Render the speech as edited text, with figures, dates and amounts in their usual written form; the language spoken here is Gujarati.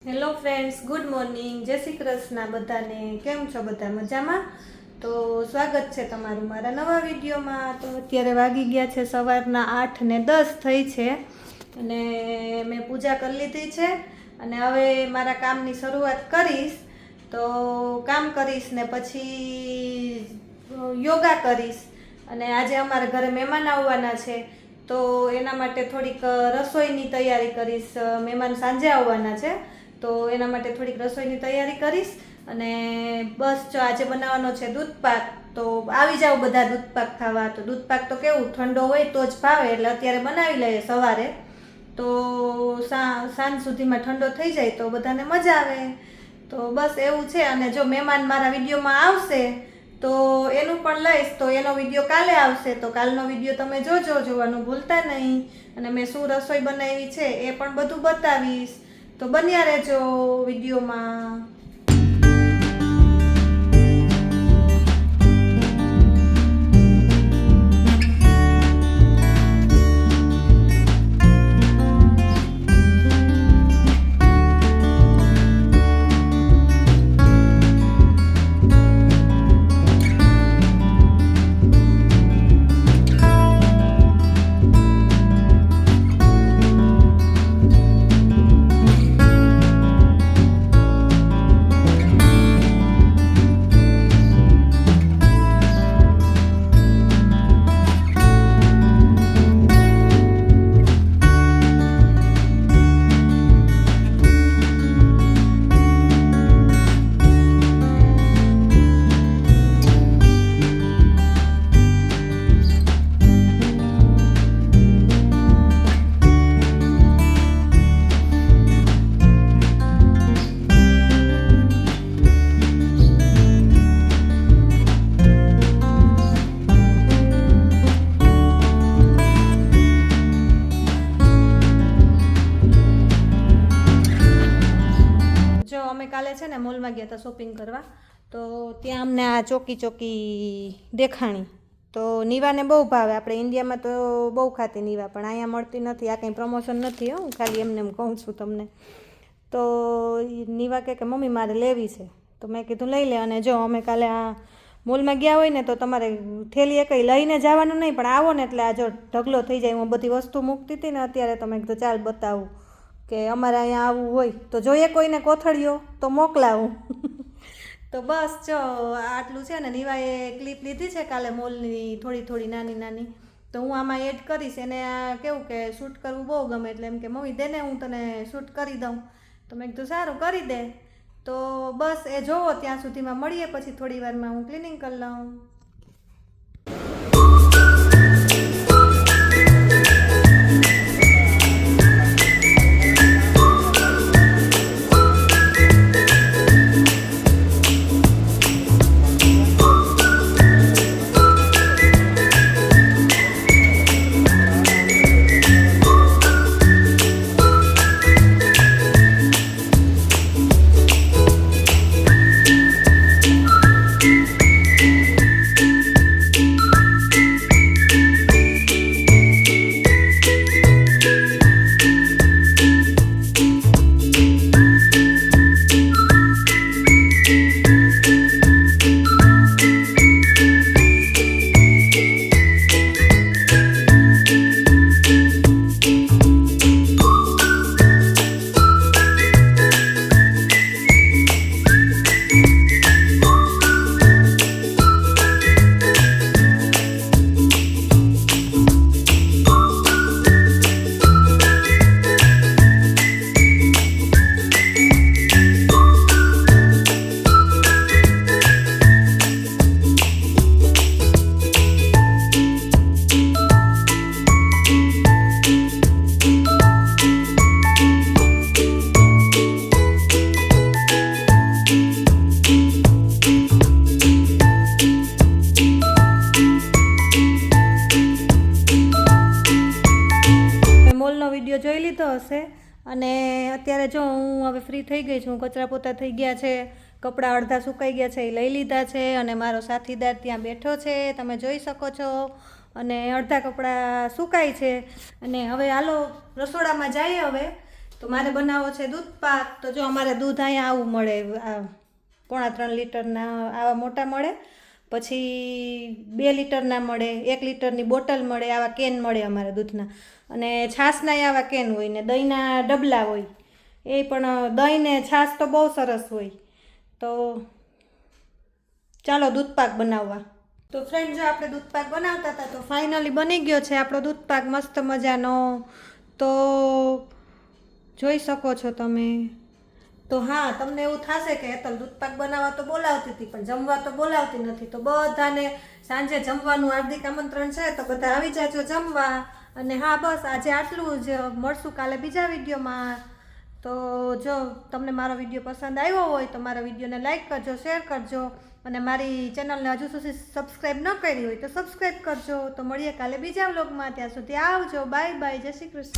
Hello friends, good morning. જય શ્રી કૃષ્ણ બધાને. કેમ છો બધા? મજામાં? તો સ્વાગત છે તમારું મારા નવા વિડીયોમાં. તો અત્યારે વાગી ગયા છે સવારના 8:10 થઈ છે અને મેં પૂજા કરી લીધી છે અને હવે મારા કામની શરૂઆત કરીશ. તો કામ કરીશ ને પછી યોગા કરીશ. અને આજે અમારા ઘરે મહેમાન આવવાના છે તો એના માટે થોડીક રસોઈની તૈયારી કરીશ. મહેમાન સાંજે આવવાના છે તો એના માટે થોડીક રસોઈની તૈયારી કરીશ. અને બસ જો આજે બનાવવાનો છે દૂધપાક. તો આવી જાઓ બધા દૂધપાક ખાવા. તો દૂધપાક તો કેવું ઠંડો હોય તો જ ભાવે, એટલે અત્યારે બનાવી લઈએ સવારે, તો સાંજ સુધીમાં ઠંડો થઈ જાય તો બધાને મજા આવે. તો બસ એવું છે. અને જો મહેમાન મારા વિડીયોમાં આવશે તો એનું પણ લઈશ, તો એનો વિડીયો કાલે આવશે. તો કાલનો વિડીયો તમે જોવાનું ભૂલતા નહીં. અને મેં શું રસોઈ બનાવી છે એ પણ બધું બતાવીશ. તો બન્યા રહેજો વિડીયોમાં. અમે કાલે છે ને મોલમાં ગયા હતા શોપિંગ કરવા. તો ત્યાં અમને આ ચોકી દેખાણી. તો નીવાને બહુ ભાવે. આપણે ઇન્ડિયામાં તો બહુ ખાતી નીવા, પણ અહીંયા મળતી નથી. આ કંઈ પ્રમોશન નથી, હું ખાલી એમને એમ કહું છું તમને. તો નીવા કે મમ્મી મારે લેવી છે. તો મેં કીધું લઈ લે. અને જો અમે કાલે આ મોલમાં ગયા હોય ને તો તમારે થેલી કંઈ લઈને જવાનું નહીં, પણ આવો ને એટલે આ જો ઢગલો થઈ જાય. હું બધી વસ્તુ મૂકતી હતી ને અત્યારે, તો મેં કીધું ચાલ બતાવું કે અમારે અહીંયા આવવું હોય તો જોઈએ કોઈને કોથળીઓ તો મોકલાવું. તો બસ જો આટલું છે ને. નીવાએ ક્લિપ લીધી છે કાલે મોલની, થોડી નાની. તો હું આમાં એડ કરીશ. એને આ કેવું કે શૂટ કરવું બહુ ગમે, એટલે એમ કે મમ્મી દે ને હું તને શૂટ કરી દઉં. તો મેં કીધું સારું કરી દે. તો બસ એ જોવો, ત્યાં સુધીમાં મળીએ પછી થોડી વારમાં હું ક્લિનિંગ કરી લઉં. વિડીયો જોઈ લીધો હશે. અને અત્યારે જો હું હવે ફ્રી થઈ ગઈ છું. કચરા પોતા થઈ ગયા છે, કપડાં અડધા સુકાઈ ગયા છે એ લઈ લીધા છે, અને મારો સાથીદાર ત્યાં બેઠો છે, તમે જોઈ શકો છો. અને અડધા કપડાં સુકાય છે. અને હવે હાલો રસોડામાં જઈએ હવે. તો મારે બનાવવો છે દૂધ પાક. તો જો અમારે દૂધ અહીંયા આવું મળે, આ 3.5 લીટરના આવા મોટા મળે, પછી 2 લીટરના મળે, 1 લીટરની બોટલ મળે, આવા કેન મળે અમારે દૂધના. અને છાશના આવા કેન હોય ને દહીંના ડબલા હોય. એ પણ દહીં ને છાશ તો બહુ સરસ હોય. તો ચાલો દૂધપાક બનાવવા. તો ફ્રેન્ડ, જો આપણે દૂધપાક બનાવતા હતા તો ફાઇનલી બની ગયો છે આપણો દૂધપાક મસ્ત મજાનો. તો જોઈ શકો છો તમે. તો હા, તમને એવું થશે કે હેતલ દૂધપાક બનાવવા તો બોલાવતી હતી પણ જમવા તો બોલાવતી નથી. તો બધાને સાંજે જમવાનું હાર્દિક આમંત્રણ છે, તો બધા આવી જાજો જમવા. અને હા, બસ આજે આટલું જ. મળશું કાલે બીજા વિડીયોમાં. તો જો તમને મારો વિડીયો પસંદ આવ્યો હોય તો મારા વિડીયોને લાઈક કરજો, શેર કરજો, અને મારી ચેનલને હજુ સુધી સબસ્ક્રાઈબ ન કરી હોય તો સબસ્ક્રાઈબ કરજો. તો મળીએ કાલે બીજા વ્લોગમાં. ત્યાં સુધી આવજો. Bye bye. જય શ્રી કૃષ્ણ.